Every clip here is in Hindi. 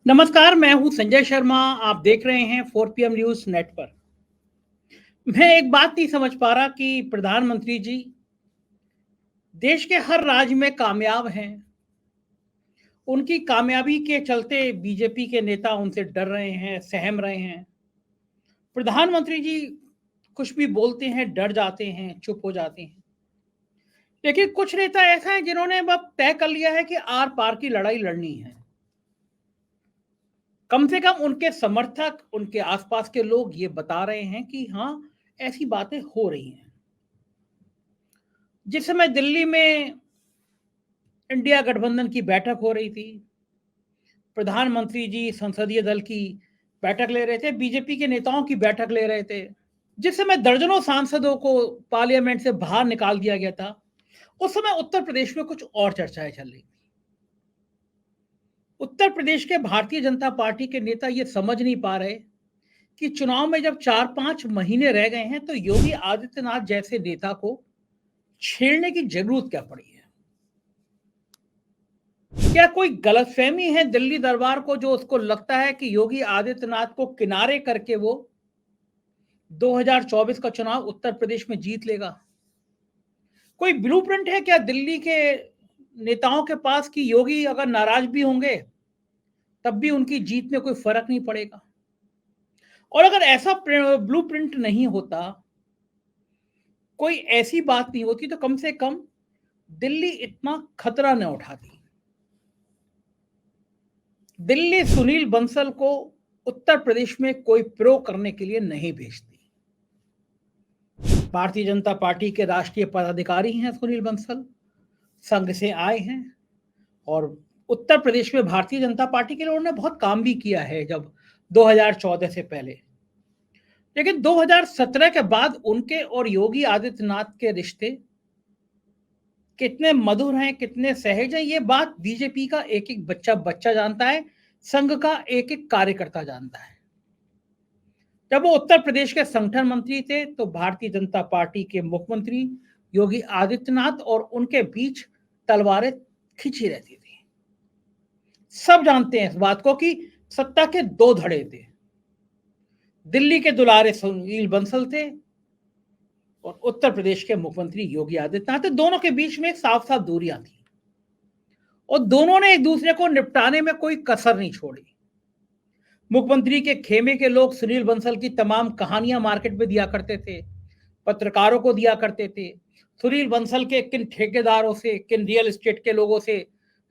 नमस्कार, मैं हूँ संजय शर्मा। आप देख रहे हैं 4 PM न्यूज़ नेट पर। मैं एक बात नहीं समझ पा रहा कि प्रधानमंत्री जी देश के हर राज्य में कामयाब हैं। उनकी कामयाबी के चलते बीजेपी के नेता उनसे डर रहे हैं, सहम रहे हैं। प्रधानमंत्री जी कुछ भी बोलते हैं, डर जाते हैं, चुप हो जाते हैं। लेकिन कुछ नेता ऐसा है जिन्होंने अब तय कर लिया है कि आर-पार की लड़ाई लड़नी है। कम से कम उनके समर्थक, उनके आसपास के लोग ये बता रहे हैं कि हाँ, ऐसी बातें हो रही हैं। जिस समय दिल्ली में इंडिया गठबंधन की बैठक हो रही थी, प्रधानमंत्री जी संसदीय दल की बैठक ले रहे थे, बीजेपी के नेताओं की बैठक ले रहे थे। जिस समय दर्जनों सांसदों को पार्लियामेंट से बाहर निकाल दिया गया था, उस समय उत्तर प्रदेश में कुछ और चर्चाएं चल रही थी। उत्तर प्रदेश के भारतीय जनता पार्टी के नेता ये समझ नहीं पा रहे कि चुनाव में जब 4-5 महीने रह गए हैं, तो योगी आदित्यनाथ जैसे नेता को छेड़ने की जरूरत क्या पड़ी है। क्या कोई गलतफहमी है दिल्ली दरबार को, जो उसको लगता है कि योगी आदित्यनाथ को किनारे करके वो 2024 का चुनाव उत्तर प्रदेश में जीत लेगा? कोई ब्लूप्रिंट है क्या दिल्ली के नेताओं के पास कि योगी अगर नाराज भी होंगे तब भी उनकी जीत में कोई फर्क नहीं पड़ेगा? और अगर ऐसा ब्लूप्रिंट नहीं होता, कोई ऐसी बात नहीं होती, तो कम से कम दिल्ली इतना खतरा न उठाती। दिल्ली सुनील बंसल को उत्तर प्रदेश में कोई प्रयोग करने के लिए नहीं भेजती। भारतीय जनता पार्टी के राष्ट्रीय पदाधिकारी हैं सुनील बंसल, संघ से आए हैं और उत्तर प्रदेश में भारतीय जनता पार्टी के लिए उन्होंने बहुत काम भी किया है जब 2014 से पहले। लेकिन 2017 के बाद उनके और योगी आदित्यनाथ के रिश्ते कितने मधुर हैं, कितने सहज हैं, ये बात बीजेपी का एक एक बच्चा बच्चा जानता है, संघ का एक एक कार्यकर्ता जानता है। जब वो उत्तर प्रदेश के संगठन मंत्री थे, तो भारतीय जनता पार्टी के मुख्यमंत्री योगी आदित्यनाथ और उनके बीच तलवारें खिंची रहती थी। सब जानते हैं इस बात को कि सत्ता के दो धड़े थे। दिल्ली के दुलारे सुनील बंसल थे और उत्तर प्रदेश के मुख्यमंत्री योगी आदित्यनाथ थे। दोनों के बीच में साफ साफ दूरियां थी और दोनों ने एक दूसरे को निपटाने में कोई कसर नहीं छोड़ी। मुख्यमंत्री के खेमे के लोग सुनील बंसल की तमाम कहानियां मार्केट में दिया करते थे, पत्रकारों को दिया करते थे। सुनील बंसल के किन ठेकेदारों से, किन रियल एस्टेट के लोगों से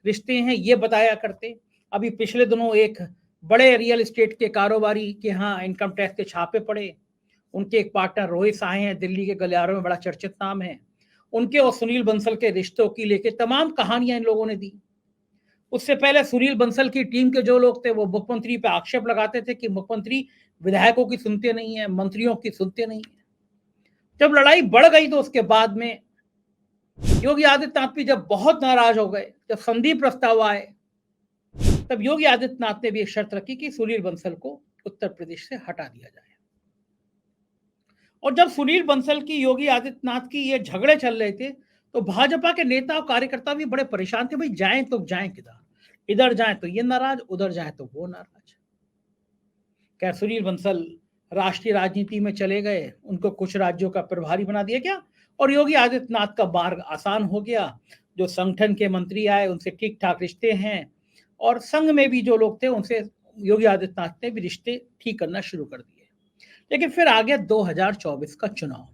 रिश्ते हैं, ये बताया करते। अभी पिछले दिनों एक बड़े रियल एस्टेट के कारोबारी के यहाँ इनकम टैक्स के छापे पड़े। उनके एक पार्टनर रोहित साहे हैं, दिल्ली के गलियारों में बड़ा चर्चित नाम है। उनके और सुनील बंसल के रिश्तों की लेके तमाम कहानियां इन लोगों ने दी। उससे पहले सुनील बंसल की टीम के जो लोग थे, वो मुख्यमंत्री पे आक्षेप लगाते थे कि मुख्यमंत्री विधायकों की सुनते नहीं है, मंत्रियों की सुनते नहीं है। जब लड़ाई बढ़ गई तो उसके बाद में योगी आदित्यनाथ भी जब बहुत नाराज हो गए, जब संधि प्रस्ताव आए, तब योगी आदित्यनाथ ने भी एक शर्त रखी कि सुनील बंसल को उत्तर प्रदेश से हटा दिया जाए। और जब सुनील बंसल की योगी आदित्यनाथ की ये झगड़े चल रहे थे, तो भाजपा के नेता और कार्यकर्ता भी बड़े परेशान थे, भाई जाएं तो जाएं किधर? इधर जाएं तो ये नाराज, उधर जाएं तो वो नाराज। क्या सुनील बंसल राष्ट्रीय राजनीति में चले गए, उनको कुछ राज्यों का प्रभारी बना दिया गया और योगी आदित्यनाथ का मार्ग आसान हो गया। जो संगठन के मंत्री आए उनसे ठीक ठाक रिश्ते हैं और संघ में भी जो लोग थे उनसे योगी आदित्यनाथ ने भी रिश्ते ठीक करना शुरू कर दिए। लेकिन फिर आ गया 2024 का चुनाव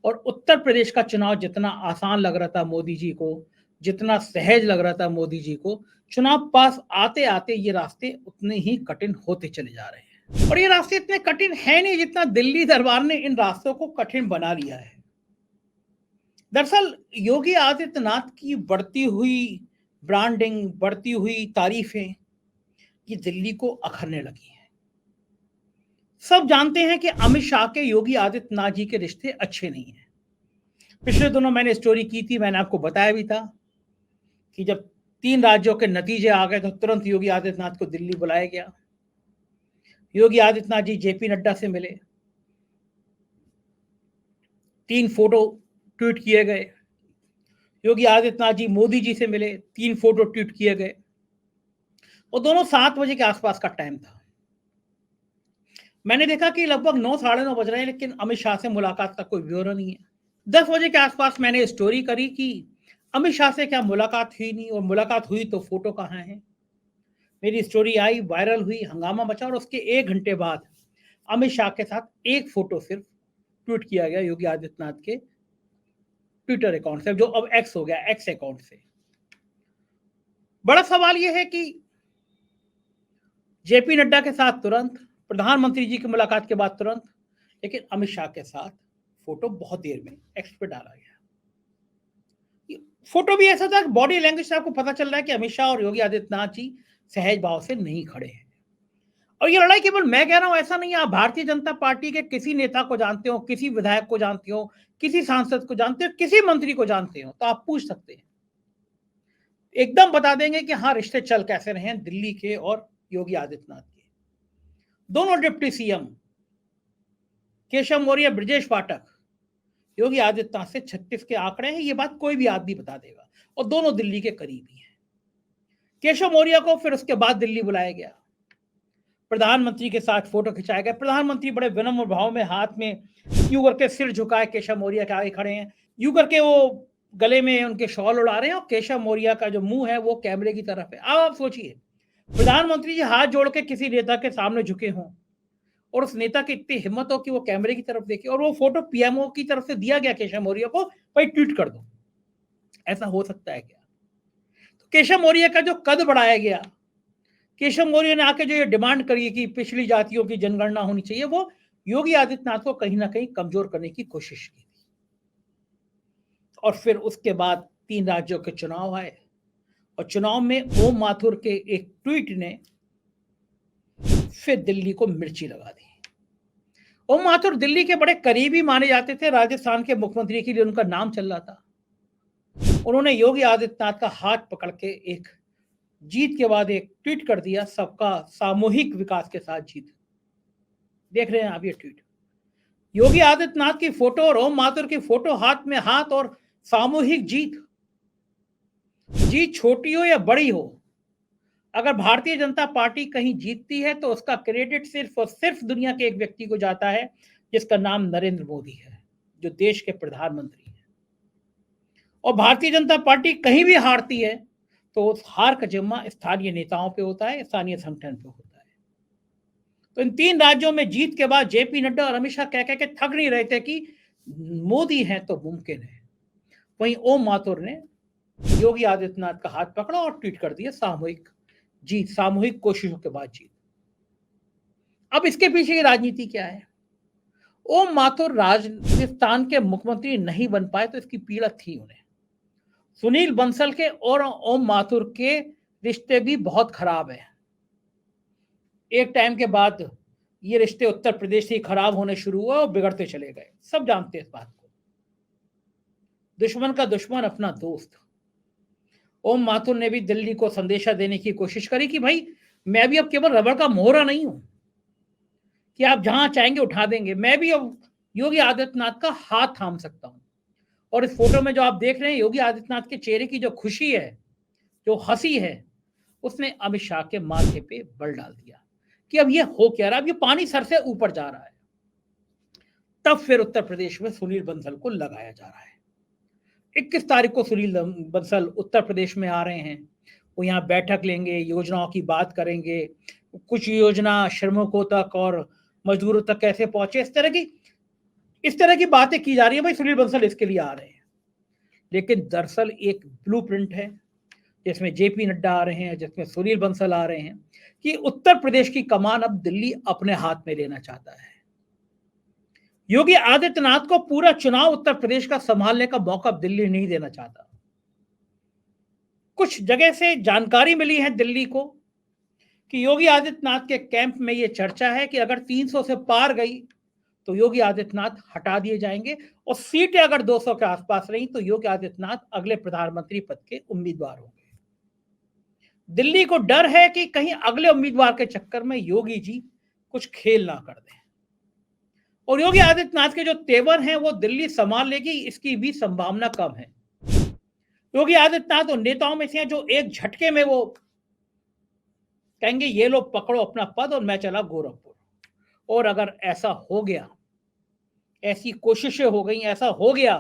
और उत्तर प्रदेश का चुनाव जितना आसान लग रहा था मोदी जी को, जितना सहज लग रहा था मोदी जी को, चुनाव पास आते आते ये रास्ते उतने ही कठिन होते चले जा रहे हैं। और ये रास्ते इतने कठिन है नहीं जितना दिल्ली दरबार ने इन रास्तों को कठिन बना लिया है। दरअसल योगी आदित्यनाथ की बढ़ती हुई ब्रांडिंग, बढ़ती हुई तारीफें, ये दिल्ली को अखरने लगी है। सब जानते हैं कि अमित शाह के योगी आदित्यनाथ जी के रिश्ते अच्छे नहीं हैं। पिछले दिनों मैंने स्टोरी की थी, मैंने आपको बताया भी था कि जब 3 राज्यों के नतीजे आ गए तो तुरंत योगी आदित्यनाथ को दिल्ली बुलाया गया। योगी आदित्यनाथ जी जेपी नड्डा से मिले, 3 फोटो ट्वीट किए गए। योगी आदित्यनाथ जी मोदी जी से मिले, 3 फोटो ट्वीट किए गए। और दोनों 7 बजे के आसपास का टाइम था। मैंने देखा कि लगभग 9 साढ़े 9 बज रहे हैं, लेकिन अमित शाह से मुलाकात का कोई ब्यौरा नहीं है। 10 बजे के आसपास मैंने स्टोरी करी कि अमित शाह से क्या मुलाकात हुई नहीं, और मुलाकात हुई तो फोटो कहाँ है। मेरी स्टोरी आई, वायरल हुई, हंगामा मचा, और उसके 1 घंटे बाद अमित शाह के साथ एक फोटो सिर्फ ट्वीट किया गया योगी आदित्यनाथ के ट्विटर अकाउंट से, जो अब एक्स हो गया, एक्स अकाउंट से। बड़ा सवाल यह है कि जेपी नड्डा के साथ तुरंत, प्रधानमंत्री जी की मुलाकात के बाद तुरंत, लेकिन अमित शाह के साथ फोटो बहुत देर में एक्स पे डाला गया। फोटो भी ऐसा था, बॉडी लैंग्वेज से आपको पता चल रहा है कि अमित शाह और योगी आदित्यनाथ जी सहज भाव से नहीं खड़े हैं। और ये लड़ाई केवल मैं कह रहा हूं ऐसा नहीं है, आप भारतीय जनता पार्टी के किसी नेता को जानते हो, किसी विधायक को जानते हो, किसी सांसद को जानते हो, किसी मंत्री को जानते हो, तो आप पूछ सकते हैं, एकदम बता देंगे कि हाँ, रिश्ते चल कैसे रहे हैं दिल्ली के और योगी आदित्यनाथ के। दोनों डिप्टी सीएम केशव मौर्य, ब्रजेश पाठक, योगी आदित्यनाथ से 36 के आंकड़े हैं, ये बात कोई भी आदमी बता देगा, और दोनों दिल्ली के करीबी हैं। केशव मौर्य को फिर उसके बाद दिल्ली बुलाया गया, प्रधानमंत्री के साथ फोटो खिंचाया गया। प्रधानमंत्री बड़े विनम्र भाव में हाथ में यूं करके सिर झुकाए केशव मौर्य के आगे खड़े हैं, यूं करके वो गले में उनके शॉल उड़ा रहे हैं, और केशव मौर्य का जो मुंह है वो कैमरे की तरफ है। अब आप सोचिए, प्रधानमंत्री जी हाथ जोड़ के किसी नेता के सामने झुके हों, और उस नेता की इतनी हिम्मत हो कि वो कैमरे की तरफ देखे, और वो फोटो पीएमओ की तरफ से दिया गया केशव मौर्य को, भाई ट्वीट कर दो। ऐसा हो सकता है क्या? तो केशव मौर्य का जो कद बढ़ाया गया, केशव मौर्य ने आके जो ये डिमांड करी कि पिछली जातियों की जनगणना होनी चाहिए, वो योगी आदित्यनाथ को कहीं ना कहीं कमजोर करने की कोशिश की। और फिर उसके बाद 3 राज्यों के चुनाव आए, और चुनाव में ओम माथुर के एक ट्वीट ने फिर दिल्ली को मिर्ची लगा दी। ओम माथुर दिल्ली के बड़े करीबी माने जाते थे, राजस्थान के मुख्यमंत्री के लिए उनका नाम चल रहा था। उन्होंने योगी आदित्यनाथ का हाथ पकड़ के एक जीत के बाद एक ट्वीट कर दिया, सबका सामूहिक विकास के साथ जीत। देख रहे हैं आप ये ट्वीट, योगी आदित्यनाथ की फोटो और ओम माथुर की फोटो, हाथ में हाथ, और सामूहिक जीत। जीत छोटी हो या बड़ी हो, अगर भारतीय जनता पार्टी कहीं जीतती है तो उसका क्रेडिट सिर्फ और सिर्फ दुनिया के एक व्यक्ति को जाता है, जिसका नाम नरेंद्र मोदी है, जो देश के प्रधानमंत्री हैं। और भारतीय जनता पार्टी कहीं भी हारती है तो उस हार का जिम्मा स्थानीय नेताओं पे होता है, स्थानीय संगठन पे होता है। तो इन 3 राज्यों में जीत के बाद जेपी नड्डा और अमित शाह कह कह के थक नहीं रहे थे कि मोदी है तो मुमकिन है। वहीं ओम माथुर ने योगी आदित्यनाथ का हाथ पकड़ा और ट्वीट कर दिया, सामूहिक जीत, सामूहिक कोशिशों के बाद जीत। अब इसके पीछे की राजनीति क्या है? ओम माथुर राजस्थान के मुख्यमंत्री नहीं बन पाए तो इसकी पीड़ा थी उन्हें। सुनील बंसल के और ओम माथुर के रिश्ते भी बहुत खराब है। एक टाइम के बाद ये रिश्ते उत्तर प्रदेश से खराब होने शुरू हुए और बिगड़ते चले गए, सब जानते हैं इस बात को। दुश्मन का दुश्मन अपना दोस्त। ओम माथुर ने भी दिल्ली को संदेशा देने की कोशिश करी कि भाई, मैं भी अब केवल रबड़ का मोहरा नहीं हूं कि आप जहां चाहेंगे उठा देंगे, मैं भी अब योगी आदित्यनाथ का हाथ थाम सकता हूं। और इस फोटो में जो आप देख रहे हैं, योगी आदित्यनाथ के चेहरे की जो खुशी है, जो हंसी है, उसने अमित शाह के माथे पे बल डाल दिया कि अब ये हो क्या रहा, अब ये पानी सर से ऊपर जा रहा है। तब फिर उत्तर प्रदेश में सुनील बंसल को लगाया जा रहा है। 21 तारीख को सुनील बंसल उत्तर प्रदेश में आ रहे हैं, वो यहाँ बैठक लेंगे, योजनाओं की बात करेंगे, कुछ योजना श्रमिकों तक और मजदूरों तक कैसे पहुंचे, इस तरह की बातें की जा रही है। भाई, सुनील बंसल इसके लिए आ रहे हैं, लेकिन दरअसल एक ब्लूप्रिंट है जिसमें जेपी नड्डा आ रहे हैं, जिसमें सुनील बंसल आ रहे हैं, कि उत्तर प्रदेश की कमान अब दिल्ली अपने हाथ में लेना चाहता है। योगी आदित्यनाथ को पूरा चुनाव उत्तर प्रदेश का संभालने का मौका दिल्ली नहीं देना चाहता। कुछ जगह से जानकारी मिली है दिल्ली को कि योगी आदित्यनाथ के कैंप में यह चर्चा है कि अगर 300 से पार गई तो योगी आदित्यनाथ हटा दिए जाएंगे, और सीटें अगर 200 के आसपास रही तो योगी आदित्यनाथ अगले प्रधानमंत्री पद के उम्मीदवार होंगे। दिल्ली को डर है कि कहीं अगले उम्मीदवार के चक्कर में योगी जी कुछ खेल ना कर दें, और योगी आदित्यनाथ के जो तेवर हैं वो दिल्ली संभाल लेगी, इसकी भी संभावना कम है। योगी आदित्यनाथ उन नेताओं में से हैं जो एक झटके में वो कहेंगे ये लोग पकड़ो अपना पद और मैं चला गोरखपुर। और अगर ऐसा हो गया, ऐसी कोशिशें हो गई, ऐसा हो गया,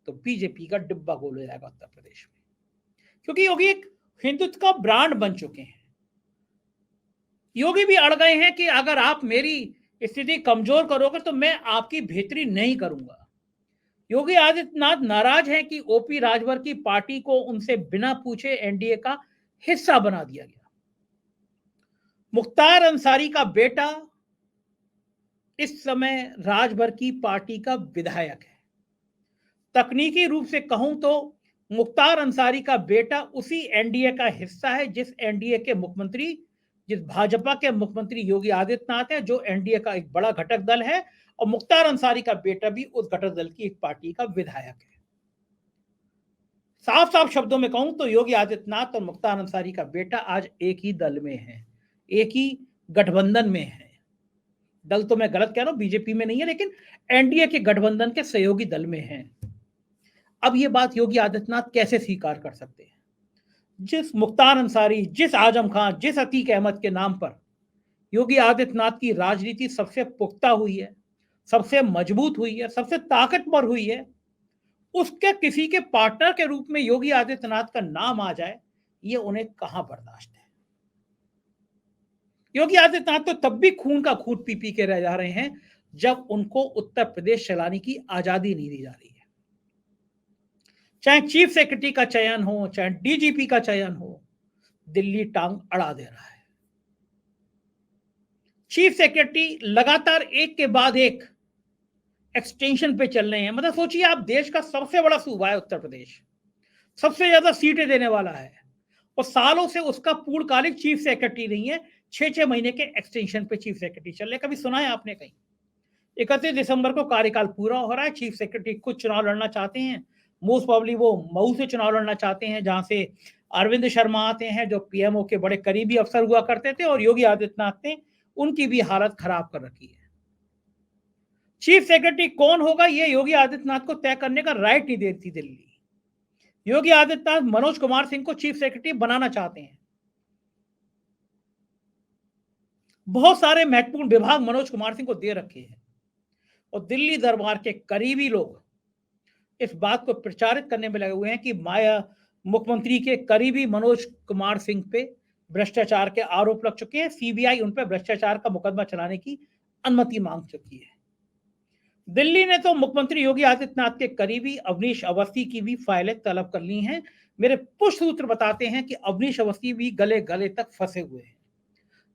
तो बीजेपी का डिब्बा गोल हो जाएगा उत्तर प्रदेश में, क्योंकि योगी एक हिंदुत्व का ब्रांड बन चुके हैं। योगी भी अड़ गए हैं कि अगर आप मेरी स्थिति कमजोर करोगे तो मैं आपकी बेहतरी नहीं करूंगा। योगी आदित्यनाथ नाराज हैं कि ओपी राजभर की पार्टी को उनसे बिना पूछे एनडीए का हिस्सा बना दिया गया। मुख्तार अंसारी का बेटा इस समय राजभर की पार्टी का विधायक है। तकनीकी रूप से कहूं तो मुख्तार अंसारी का बेटा उसी एनडीए का हिस्सा है जिस एनडीए के मुख्यमंत्री, जिस भाजपा के मुख्यमंत्री योगी आदित्यनाथ है, जो एनडीए का एक बड़ा घटक दल है, और मुख्तार अंसारी का बेटा भी उस घटक दल की एक पार्टी का विधायक है। साफ साफ शब्दों में कहूं तो योगी आदित्यनाथ और मुख्तार अंसारी का बेटा आज एक ही दल में है, एक ही गठबंधन में है। दल तो मैं गलत कह रहा हूं, बीजेपी में नहीं है, लेकिन एनडीए के गठबंधन के सहयोगी दल में है। अब ये बात योगी आदित्यनाथ कैसे स्वीकार कर सकते हैं? जिस मुख्तार अंसारी, जिस आजम खान, जिस अतीक अहमद के नाम पर योगी आदित्यनाथ की राजनीति सबसे पुख्ता हुई है, सबसे मजबूत हुई है, सबसे ताकतवर हुई है, उसके किसी के पार्टनर के रूप में योगी आदित्यनाथ का नाम आ जाए, ये उन्हें कहां बर्दाश्त है। योगी आदित्यनाथ तो तब भी खून का खून पी पी के रह जा रहे हैं जब उनको उत्तर प्रदेश चलाने की आजादी नहीं दी जा रही है। चाहे चीफ सेक्रेटरी का चयन हो, चाहे डीजीपी का चयन हो, दिल्ली टांग अड़ा दे रहा है। चीफ सेक्रेटरी लगातार एक के बाद एक एक्सटेंशन पे चल रहे हैं। मतलब सोचिए, आप देश का सबसे बड़ा सूबा है उत्तर प्रदेश, सबसे ज्यादा सीटें देने वाला है, और सालों से उसका पूर्णकालिक चीफ सेक्रेटरी नहीं है। 6-6 महीने के एक्सटेंशन पे चीफ सेक्रेटरी चल रहे। कभी सुना है आपने कहीं? 31 दिसंबर को कार्यकाल पूरा हो रहा है, चीफ सेक्रेटरी कुछ चुनाव लड़ना चाहते हैं, मोस्ट प्रॉब्ली वो मऊ से चुनाव लड़ना चाहते हैं, जहां से अरविंद शर्मा आते हैं, जो पीएमओ के बड़े करीबी अफसर हुआ करते थे, और योगी आदित्यनाथ ने उनकी भी हालत खराब कर रखी है। चीफ सेक्रेटरी कौन होगा, ये योगी आदित्यनाथ को तय करने का राइट नहीं देती दिल्ली। योगी आदित्यनाथ मनोज कुमार सिंह को चीफ सेक्रेटरी बनाना चाहते हैं। बहुत सारे महत्वपूर्ण विभाग मनोज कुमार सिंह को दे रखे हैं, और दिल्ली दरबार के करीबी लोग इस बात को प्रचारित करने में लगे हुए हैं कि मुख्यमंत्री के करीबी मनोज कुमार सिंह पे भ्रष्टाचार के आरोप लग चुके हैं। सीबीआई उन पर भ्रष्टाचार का मुकदमा चलाने की अनुमति मांग चुकी है। दिल्ली ने तो मुख्यमंत्री योगी आदित्यनाथ के करीबी अवनीश अवस्थी की भी फाइलें तलब कर ली हैं। मेरे पुष्ट सूत्र बताते हैं कि अवनीश अवस्थी भी गले गले तक फंसे हुए हैं।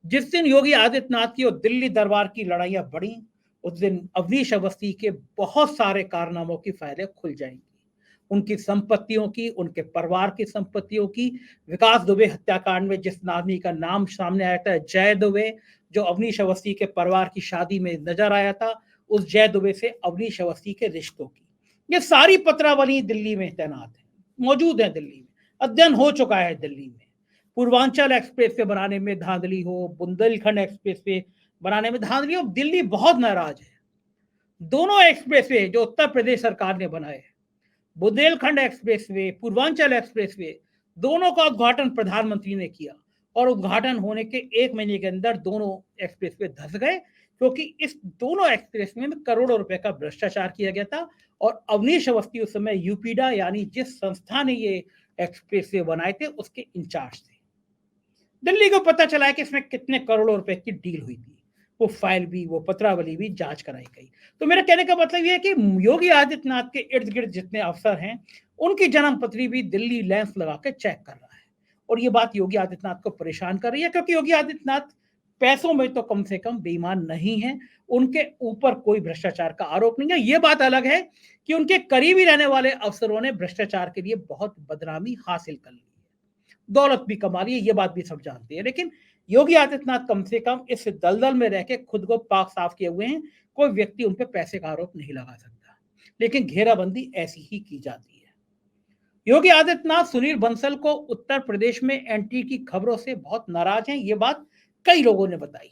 जिस दिन योगी आदित्यनाथ की और दिल्ली दरबार की लड़ाइयां बढ़ी, उस दिन अवनीश अवस्थी के बहुत सारे कारनामों की फाइलें खुल जाएंगी। उनकी संपत्तियों की, उनके परिवार की संपत्तियों की। विकास दुबे हत्याकांड में जिस आदमी का नाम सामने आया था, जय दुबे, जो अवनीश अवस्थी के परिवार की शादी में नजर आया था, उस जय दुबे से अवनीश अवस्थी के रिश्तों की ये सारी पत्रावली दिल्ली में तैनात है, मौजूद है दिल्ली में, अध्ययन हो चुका है दिल्ली में। पूर्वांचल एक्सप्रेस वे बनाने में धांधली हो, बुंदेलखंड एक्सप्रेस वे बनाने में धांधली हो, दिल्ली बहुत नाराज है। दोनों एक्सप्रेस वे जो उत्तर प्रदेश सरकार ने बनाए, Bundelkhand express way, Purvanchal express way, दोनों का उद्घाटन प्रधानमंत्री ने किया, और उद्घाटन होने के 1 महीने के अंदर दोनों एक्सप्रेस वे धंस गए, क्योंकि इस दोनों एक्सप्रेस में करोड़ों रुपए का भ्रष्टाचार किया गया था। और अवनीश अवस्थी उस समय यूपीडा, यानी जिस संस्था ने ये एक्सप्रेस वे बनाए थे, उसके इंचार्ज थे। दिल्ली को पता चला है कि इसमें कितने करोड़ों रुपए की डील हुई थी। वो फाइल भी, वो पत्रावली भी जांच कराई गई। तो मेरा कहने का मतलब यह है कि योगी आदित्यनाथ के इर्द गिर्द जितने अफसर हैं, उनकी जन्म पत्री भी दिल्ली लेंस लगा के चेक कर रहा है, और ये बात योगी आदित्यनाथ को परेशान कर रही है, क्योंकि योगी आदित्यनाथ पैसों में तो कम से कम बेईमान नहीं है, उनके ऊपर कोई भ्रष्टाचार का आरोप नहीं है। ये बात अलग है कि उनके करीबी रहने वाले अफसरों ने भ्रष्टाचार के लिए बहुत बदनामी हासिल कर ली है, दौलत भी कमा ली है, ये बात भी सब जानते हैं। लेकिन योगी आदित्यनाथ कम से कम इस दलदल में रह के खुद को पाक साफ किए हुए हैं। कोई व्यक्ति उन पर पैसे का आरोप नहीं लगा सकता, लेकिन घेराबंदी ऐसी ही की जाती है। योगी आदित्यनाथ सुनील बंसल को उत्तर प्रदेश में एंट्री की खबरों से बहुत नाराज हैं, ये बात कई लोगों ने बताई।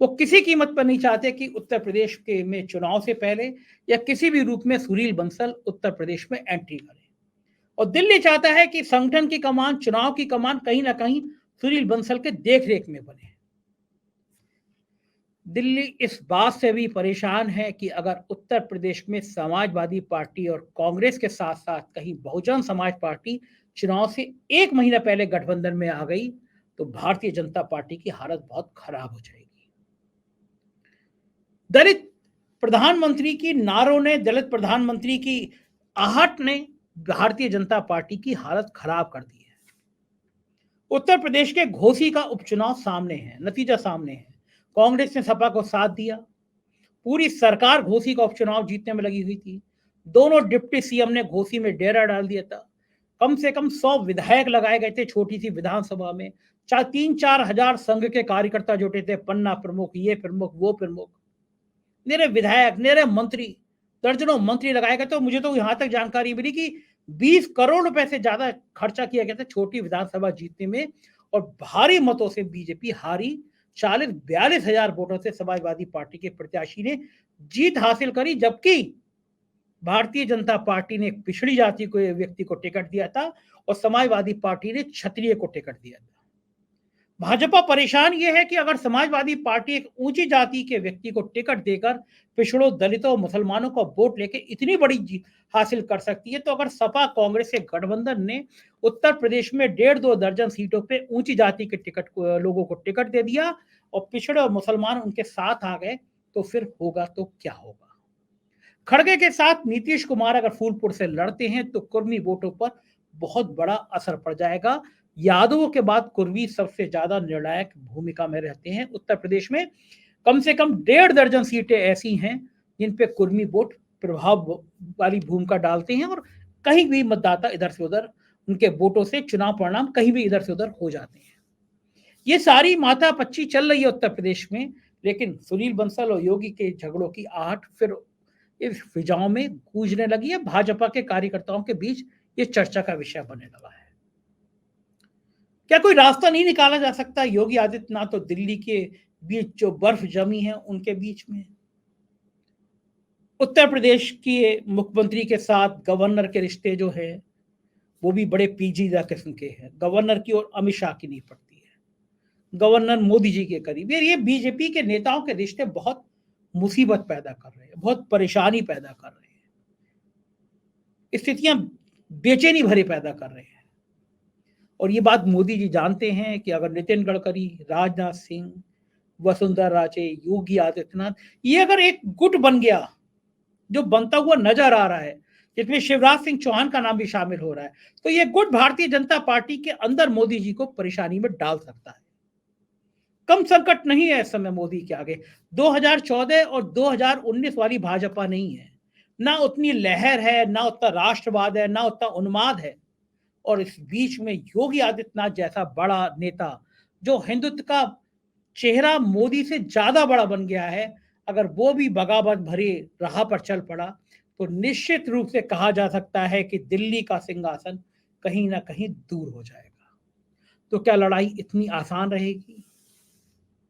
वो किसी कीमत पर नहीं चाहते कि उत्तर प्रदेश के में चुनाव से पहले या किसी भी रूप में सुनील बंसल उत्तर प्रदेश में एंट्री करे, और दिल्ली चाहता है कि संगठन की कमान, चुनाव की कमान कहीं ना कहीं सुनील बंसल के देखरेख में बने। दिल्ली इस बात से भी परेशान है कि अगर उत्तर प्रदेश में समाजवादी पार्टी और कांग्रेस के साथ साथ कहीं बहुजन समाज पार्टी चुनाव से 1 महीना पहले गठबंधन में आ गई तो भारतीय जनता पार्टी की हालत बहुत खराब हो जाएगी। दलित प्रधानमंत्री की नारों ने, दलित प्रधानमंत्री की आहट ने भारतीय जनता पार्टी की हालत खराब कर दी है। उत्तर प्रदेश के घोसी का उपचुनाव सामने है, नतीजा सामने है। कांग्रेस ने सपा को साथ दिया, पूरी सरकार घोसी का उपचुनाव जीतने में लगी हुई थी। दोनों डिप्टी सीएम ने घोसी में डेरा डाल दिया था। कम से कम 100 विधायक लगाए गए थे छोटी सी विधानसभा में। 3-4 हजार संघ के कार्यकर्ता जुटे थे, पन्ना प्रमुख, ये प्रमुख, वो प्रमुख, मेरे विधायक, मेरे मंत्री, दर्जनों मंत्री लगाए गए। तो मुझे तो यहां तक जानकारी मिली कि 20 करोड़ रुपए से ज्यादा खर्चा किया गया था छोटी विधानसभा जीतने में, और भारी मतों से बीजेपी हारी। 40-42 हजार वोटों से समाजवादी पार्टी के प्रत्याशी ने जीत हासिल करी, जबकि भारतीय जनता पार्टी ने पिछड़ी जाति को व्यक्ति को टिकट दिया था और समाजवादी पार्टी ने क्षत्रिय को टिकट दिया था। भाजपा परेशान यह है कि अगर समाजवादी पार्टी एक ऊंची जाति के व्यक्ति को टिकट देकर पिछड़ों, दलितों और मुसलमानों का वोट लेके इतनी बड़ी जीत हासिल कर सकती है, तो अगर सपा कांग्रेस के गठबंधन ने उत्तर प्रदेश में 1.5-2 दर्जन सीटों पे ऊंची जाति के टिकट लोगों को टिकट दे दिया और पिछड़े और मुसलमान उनके साथ आ गए, तो फिर होगा तो क्या होगा। खड़गे के साथ नीतीश कुमार अगर फूलपुर से लड़ते हैं तो कुर्मी वोटों पर बहुत बड़ा असर पड़ जाएगा। यादवों के बाद कुर्मी सबसे ज्यादा निर्णायक भूमिका में रहते हैं उत्तर प्रदेश में। कम से कम 1.5 दर्जन सीटें ऐसी हैं जिन पे कुर्मी वोट प्रभाव वाली भूमिका डालते हैं और कहीं भी मतदाता इधर से उधर, उनके वोटों से चुनाव परिणाम कहीं भी इधर से उधर हो जाते हैं। ये सारी माथापच्ची चल रही है उत्तर प्रदेश में, लेकिन सुनील बंसल और योगी के झगड़ों की आहट फिर इस फिजाओं में गूंजने लगी है। भाजपा के कार्यकर्ताओं के बीच ये चर्चा का विषय बनने लगा है। क्या कोई रास्ता नहीं निकाला जा सकता योगी आदित्यनाथ और दिल्ली के बीच जो बर्फ जमी है उनके बीच में? उत्तर प्रदेश के मुख्यमंत्री के साथ गवर्नर के रिश्ते जो है वो भी बड़े पीचीदा किस्म के हैं। गवर्नर की ओर अमित शाह की नहीं पड़ती है, गवर्नर मोदी जी के करीब। ये बीजेपी के नेताओं के रिश्ते बहुत मुसीबत पैदा कर रहे हैं, बहुत परेशानी पैदा कर रहे हैं, स्थितियां बेचैनी भरी पैदा कर रहे हैं। और ये बात मोदी जी जानते हैं कि अगर नितिन गडकरी, राजनाथ सिंह, वसुंधरा राजे, योगी आदित्यनाथ, ये अगर एक गुट बन गया जो बनता हुआ नजर आ रहा है, जिसमें शिवराज सिंह चौहान का नाम भी शामिल हो रहा है, तो ये गुट भारतीय जनता पार्टी के अंदर मोदी जी को परेशानी में डाल सकता है। कम संकट नहीं है इस समय मोदी के आगे। 2014 और 2019 वाली भाजपा नहीं है, ना उतनी लहर है, ना उतना राष्ट्रवाद है, ना उतना उन्माद है। और इस बीच में योगी आदित्यनाथ जैसा बड़ा नेता जो हिंदुत्व का चेहरा मोदी से ज्यादा बड़ा बन गया है, अगर वो भी बगावत भरी राह पर चल पड़ा तो निश्चित रूप से कहा जा सकता है कि दिल्ली का सिंहासन कहीं ना कहीं दूर हो जाएगा। तो क्या लड़ाई इतनी आसान रहेगी?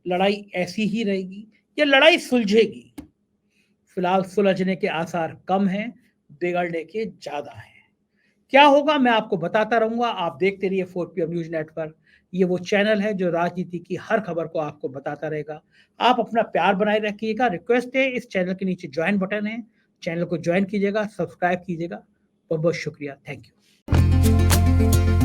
लड़ाई ऐसी ही रहेगी या लड़ाई सुलझेगी? फिलहाल सुलझने के आसार कम हैं, बिगड़ने के ज्यादा हैं। क्या होगा मैं आपको बताता रहूंगा। आप देखते रहिए 4PM न्यूज नेटवर्क। ये वो चैनल है जो राजनीति की हर खबर को आपको बताता रहेगा। आप अपना प्यार बनाए रखिएगा। रिक्वेस्ट है, इस चैनल के नीचे ज्वाइन बटन है, चैनल को ज्वाइन कीजिएगा, सब्सक्राइब कीजिएगा। बहुत बहुत शुक्रिया, थैंक यू।